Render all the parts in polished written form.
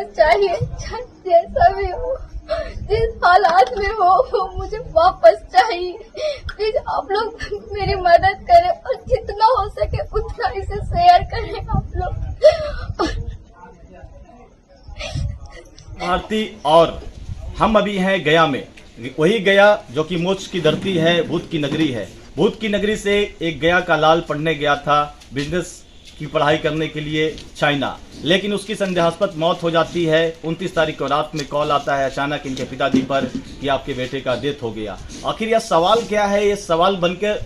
वापस चाहिए, जैसा भी हो, जिस हालात में हो वो मुझे वापस चाहिए। प्लीज आप लोग मेरी मदद करें और जितना हो सके उतना इसे शेयर करें आप लोग। भारती और हम अभी हैं गया में, वही गया जो कि मोक्ष की धरती है, भूत की नगरी है। भूत की नगरी से एक गया का लाल पढ़ने गया था बिजनेस की पढ़ाई करने के लिए चाइना, लेकिन उसकी संदेहास्पद मौत हो जाती है। 29 तारीख को रात में कॉल आता है अचानक इनके पिताजी पर कि आपके बेटे का डेथ हो गया। आखिर यह सवाल क्या है? ये सवाल बनकर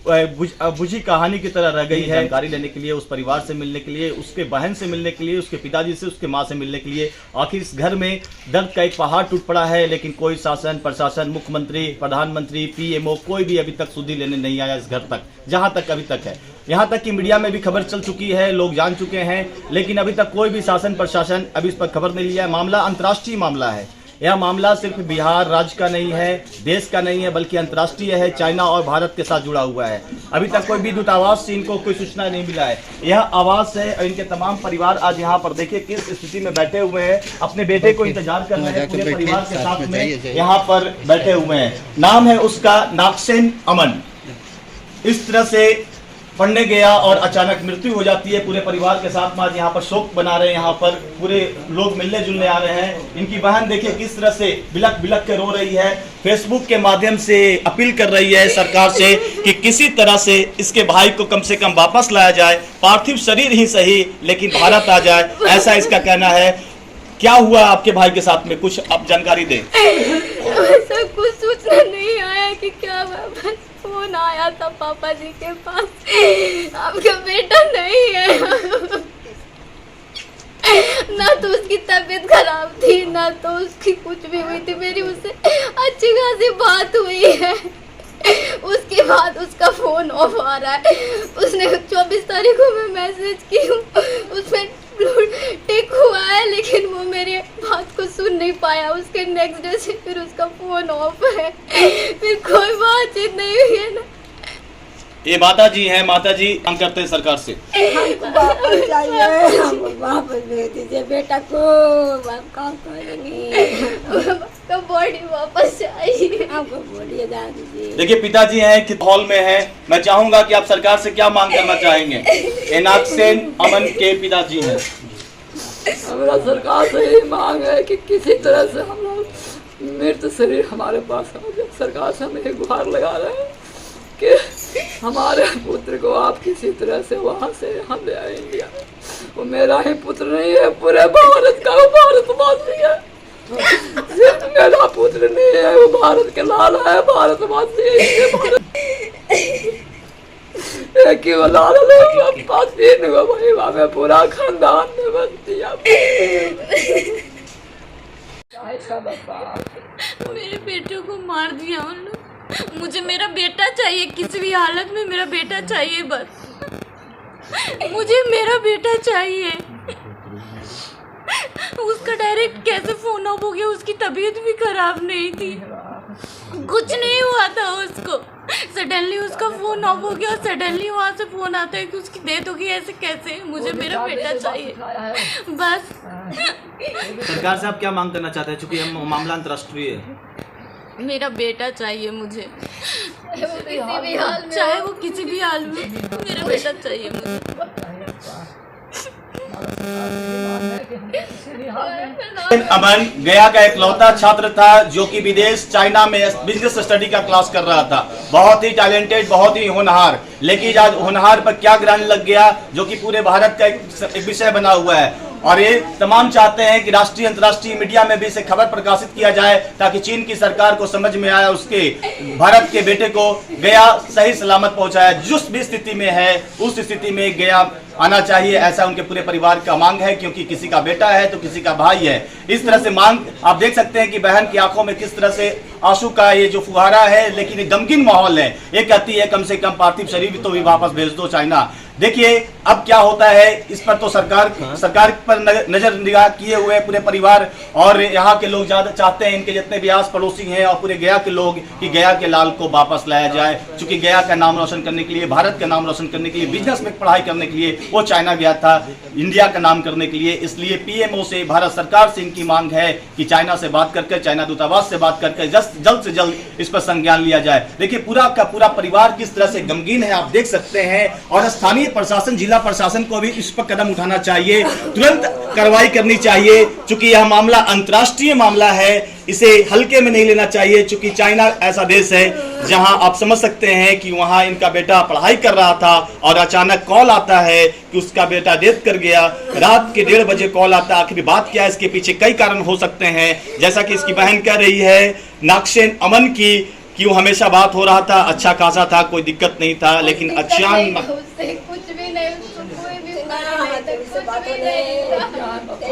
बुझी कहानी की तरह रह गई है। जानकारी लेने के लिए, उस परिवार से मिलने के लिए, उसके बहन से मिलने के लिए, उसके पिताजी से, उसके माँ से मिलने के लिए, आखिर इस घर में दर्द का एक पहाड़ टूट पड़ा है। लेकिन कोई शासन, प्रशासन, मुख्यमंत्री, प्रधानमंत्री, पीएमओ कोई भी अभी तक सुधी लेने नहीं आया इस घर तक, जहां तक अभी तक है। यहाँ तक कि मीडिया में भी खबर चल चुकी है, लोग जान चुके हैं, लेकिन अभी तक कोई भी शासन, प्रशासन अभी इस पर खबर नहीं लिया है। मामला अंतर्राष्ट्रीय मामला है। यह मामला सिर्फ बिहार राज्य का नहीं है, देश का नहीं है, बल्कि अंतर्राष्ट्रीय है, चाइना और भारत के साथ जुड़ा हुआ है। अभी तक कोई भी दूतावास से इनको कोई सूचना नहीं मिला है। यह आवास है और इनके तमाम परिवार आज यहाँ पर देखिए किस स्थिति में बैठे हुए हैं, अपने बेटे को इंतजार कर रहे हैं, पूरे परिवार के साथ में यहाँ पर बैठे हुए हैं। नाम है उसका नागसेन अमन। इस तरह से पढ़ने गया और अचानक मृत्यु हो जाती है। पूरे परिवार के साथ में आज यहाँ पर शोक बना रहे हैं, यहाँ पर पूरे लोग मिलने जुलने आ रहे हैं। इनकी बहन देखिए किस तरह से बिलक बिलक के रो रही है, फेसबुक के माध्यम से अपील कर रही है सरकार से कि किसी तरह से इसके भाई को कम से कम वापस लाया जाए, पार्थिव शरीर ही सही लेकिन भारत आ जाए, ऐसा इसका कहना है। क्या हुआ आपके भाई के साथ में, कुछ आप जानकारी दें। ऐसा कुछ सूचना नहीं आया कि क्या हुआ, फोन आया था पापा जी के पास, आपका बेटा नहीं है। ना तो उसकी तबीयत खराब थी, ना तो उसकी कुछ भी हुई थी। मेरी उससे अच्छी खासी बात हुई है। उसके बाद उसका फोन ऑफ आ रहा है। उसने 24 तारीख को मैं मैसेज की हूँ, उसमें टिक हुआ है, लेकिन वो मेरी बात को सुन नहीं पाया। उसके नेक्स्ट डे से फिर उसका फोन ऑफ है, फिर कोई बातचीत नहीं हुई है ना। ये माता जी हैं, माता जी काम करते हैं सरकार से। हमको वापस चाहिए, हमको वापस भेज दीजिए बेटा को, काम करेंगे। तो बॉडी वापस चाहिए, हमको बोलिए जा दीजिए। देखिए पिताजी हैं कि हॉल में हैं। मैं चाहूंगा कि आप सरकार से क्या मांग करना चाहेंगे। नागसेन अमन के पिताजी हैं। हमारा सरकार से यही मांग है कि किसी तरह से हम लोग मृत शरीर हमारे पास आ जाए। सरकार से हम एक गुहार लगा रहे हैं कि हमारे पुत्र को आप किसी तरह से वहाँ से हम ले आए इंडिया। वो मेरा ही पुत्र नहीं है, पूरे भारत का, वो भारतवासी है। सिर्फ मेरा पुत्र नहीं है, वो भारत के लाला है, भारतवासी है। एक ही लाला लोग तीन भाई हमें पूरा खानदान ने बस दिया। मेरे बेटे को मार दिया उन लोग। मुझे मेरा बेटा चाहिए, किसी भी हालत में मेरा बेटा चाहिए, बस मुझे मेरा बेटा चाहिए। उसका डायरेक्ट कैसे फोन ऑफ हो गया? उसकी तबीयत भी खराब नहीं थी, कुछ नहीं हुआ था उसको। सडनली उसका फोन ऑफ हो गया और सडनली वहाँ से फोन आता है कि उसकी डेथ हो गई। ऐसे कैसे? मुझे मेरा बेटा चाहिए बस। सरकार से आप क्या मांग करना चाहते हैं, चूंकि हम मामला अंतर्राष्ट्रीय है? मेरा बेटा चाहिए मुझे, चाहे वो किसी भी हाल में मेरा बेटा चाहिए मुझे। अमन गया का इकलौता छात्र था जो कि विदेश चाइना में बिजनेस स्टडी का क्लास कर रहा था। बहुत ही टैलेंटेड, बहुत ही होनहार, लेकिन आज होनहार पर क्या ग्रहण लग गया जो कि पूरे भारत का एक विषय बना हुआ है। और ये तमाम चाहते हैं कि राष्ट्रीय अंतर्राष्ट्रीय मीडिया में भी इसे खबर प्रकाशित किया जाए ताकि चीन की सरकार को समझ में आया उसके भारत के बेटे को गया सही सलामत पहुंचाया। जिस भी स्थिति में है उस स्थिति में गया आना चाहिए, ऐसा उनके पूरे परिवार का मांग है, क्योंकि किसी का बेटा है तो किसी का भाई है। इस तरह से मांग आप देख सकते हैं कि बहन की आंखों में किस तरह से आंसू का ये जो फुहारा है, लेकिन ये गमगीन माहौल है। ये कहती है कम से कम पार्थिव शरीर तो भी वापस भेज दो चाइना। देखिए अब क्या होता है, इस पर तो सरकार पर नजर निगाह किए हुए पूरे परिवार और यहाँ के लोग ज्यादा चाहते हैं, इनके जितने भी आस पड़ोसी हैं और पूरे गया के लोग, कि गया के लाल को वापस लाया जाए। क्योंकि गया का नाम रोशन करने के लिए, भारत का नाम रोशन करने के लिए, बिजनेस में पढ़ाई करने के लिए वो चाइना गया था, इंडिया का नाम करने के लिए। इसलिए पीएमओ से, भारत सरकार से इनकी मांग है कि चाइना से बात करके, चाइना दूतावास से बात करके जल्द से जल्द इस पर संज्ञान लिया जाए। देखिए पूरा का पूरा परिवार किस तरह से गमगीन है आप देख सकते हैं, और स्थानीय प्रशासन, जिला प्रशासन को भी इस पर कदम उठाना चाहिए, तुरंत कार्रवाई करनी चाहिए। चूंकि यह मामला अंतर्राष्ट्रीय मामला है, इसे हल्के में नहीं लेना चाहिए। चूंकि चाइना ऐसा देश है जहां आप समझ सकते हैं कि वहां इनका बेटा पढ़ाई कर रहा था और अचानक कॉल आता है कि उसका बेटा डेथ कर गया। रात के 1:30 बजे कॉल आता है। आखिर बात क्या है, इसके पीछे कई कारण हो सकते हैं। जैसा कि इसकी बहन कह रही है नागसेन अमन की, कि वो हमेशा बात हो रहा था, अच्छा खासा था, कोई दिक्कत नहीं था, लेकिन अचानक उससे कुछ भी नहीं, उसको कोई भी इससे बात होने,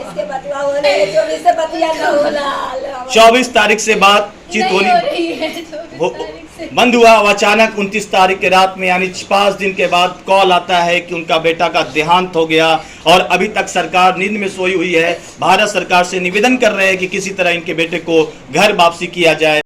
इसके बतवा होने, 24 से बतिया न होला। 24 तारीख से बातचीत नहीं होनी हो रही है, 24 तारीख से। बंद हुआ। और अचानक 29 तारीख के रात में, यानी 5 दिन के बाद कॉल आता है कि उनका बेटा का देहांत हो गया। और अभी तक सरकार नींद में सोई हुई है। भारत सरकार से निवेदन कर रहे हैं कि किसी तरह इनके बेटे को घर वापसी किया जाए।